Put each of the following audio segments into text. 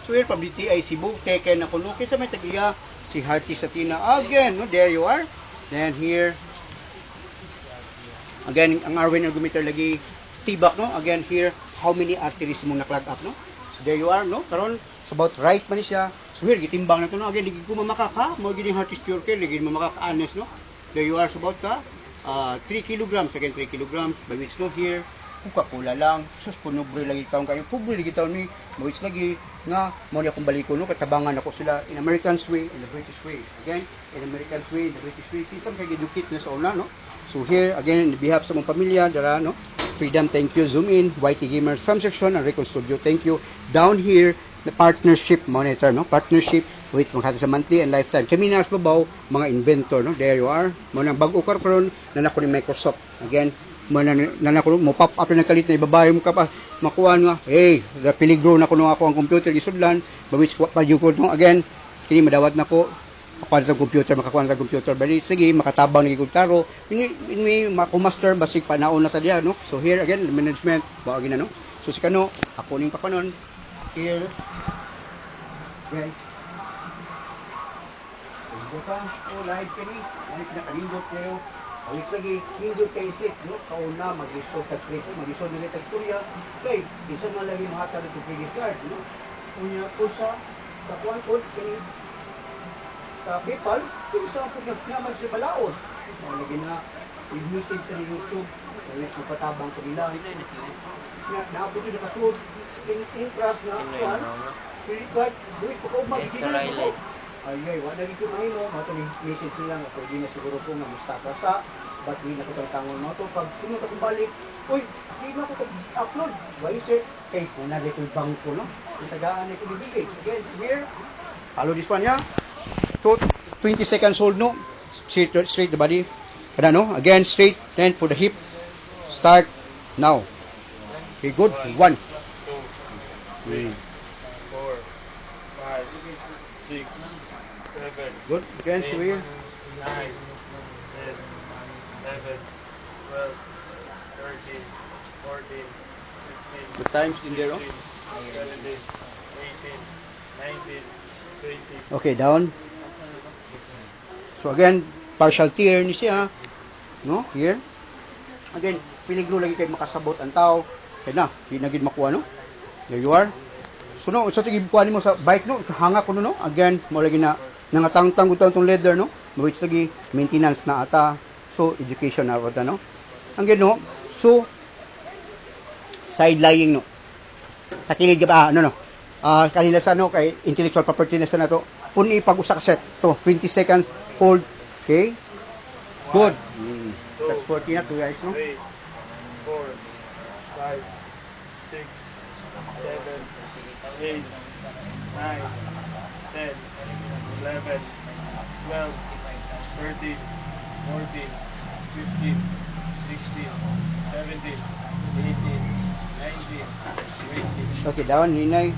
software from DTI Cebu, Teken na kuno kaysa may tagiya si Hearty Satina again, no? There you are. Then here again ang Arwin ergometer lagi tibak, no? Again here, how many arteries mo na-clog up, no? So there you are, no? Karon it's about right man siya. So here gitimbang na to, no? Again lagi ko mamakaka, mo gini Hearty Pure Care, lagi mamakaka-honest, no? There you are, so about ka 3 kilograms, again 3 kilograms, by which no here Coca-Cola lang, sus punubre lagi taon kayo, pubre lagi taon ni, mawits lagi, nga, mo na akong baliko, no, katabangan ako sila, in American's way, in the British way, again, in American's way, in the British way, pinsang kayo edukit na sa una, no, so here, again, in behalf sa mong pamilya, dara, no, Freedom, thank you, Zoom in, YT Gamers, From Section, and Record Studio, thank you, down here, the partnership monitor, no, partnership, with mga sa monthly and lifetime, kami na sa babaw, mga inventor, no, there you are, mo nang bago karon na nako ni Microsoft, again, mo pop up na kalit na ibabayo mo ka pa makuha nga hey the peligro na kuno ako ang computer gisudlan bawis pa yung ko again kini madawat nako kakuan sa computer makakuan sa computer bali sige makatabang ni gutaro ini makumaster basig panaon na ta diya, no. So here again the management bawo gina, no. So si kano ako ning papanon here okay bukan live kini na kalindot kayo. Alis lagi, hindi kayo sit, no? Kauna, mag-isod sa preso, mag-isod na kita istorya. Okay, isa man lagi mahatag ito credit card, no? Kunya po sa kuwan po, sa PayPal, kung saan po nagnaman sa balaod. Lagi na, i-message sa YouTube, magpatabang ko nila. Naabot yung nakasud, in-trust na, kuwan, credit card, buwit po ko, mag-isinay ko. Ay, wala rin ko mahilo, matong message nila nga, pwede na siguro po nga mustaka sa, ba't di na ko tangon mo ito, pag sunod akong balik, uy, di na ko upload, why sir, kay puna rin ko yung bangko, no? Yung tagaan na ko bibigay. Again, here, follow this one, yeah? So, 20 seconds hold, no? Straight the body, kada, no? Again, straight, then for the hip, start, now. Okay, good, 1, 2, 3, 4, 5, 6, 7, good, again, 8, 9, 10, 11, 12, 13, 14, 16, the times in there, 17, 18, 19, 20. Okay, down. So again, partial tear ni siya, no? Here. Again, piligro lagi kay makasabot ang tao. Kaya na, di na gid makuha, no? There you are. So no, so tigib kuha nimo sa bike, no? Hanga ko no? Again, mo lagi na nangatang-tang utang leather, no? Which lagi maintenance na ata. So education na ata, no? Ang gano, so side lying, no? Sa kilid ba no? Kanila sa no kay intellectual property na sa nato. Puni pag-usa ka set. To 20 seconds hold. Okay? Good. That's 40 na 2 guys, no? 3, 4, 5, 6, 7, 8, 9, 10, 11, 12, 13, 14, 15, 16, 17, 18, 19, 20. Okay, down, hinay.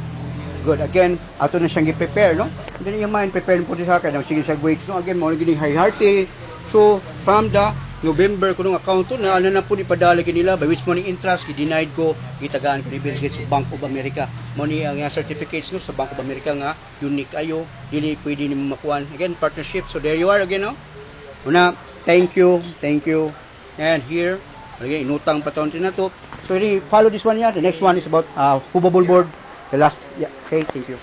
Good. Again, ato na siyang i-prepare, no? Hindi niya mind, prepare po din sa akin. Sige siya weights, no? Again, mo naging high-hearty. So, from the November ko nung account to, na ano na po ipadala nila, by which money interest, i-denied ko, itagaan ko ni Bill Gates sa Bank of America. Money ang certificates, no? Sa Bank of America nga, unique ayo, dili pwede ni makuan. Again, partnership. So, there you are again, no? Una, thank you. And here, again, inutang pa taon na to. So, follow this one yan. The next one is about movable board. The last, yeah, okay, thank you.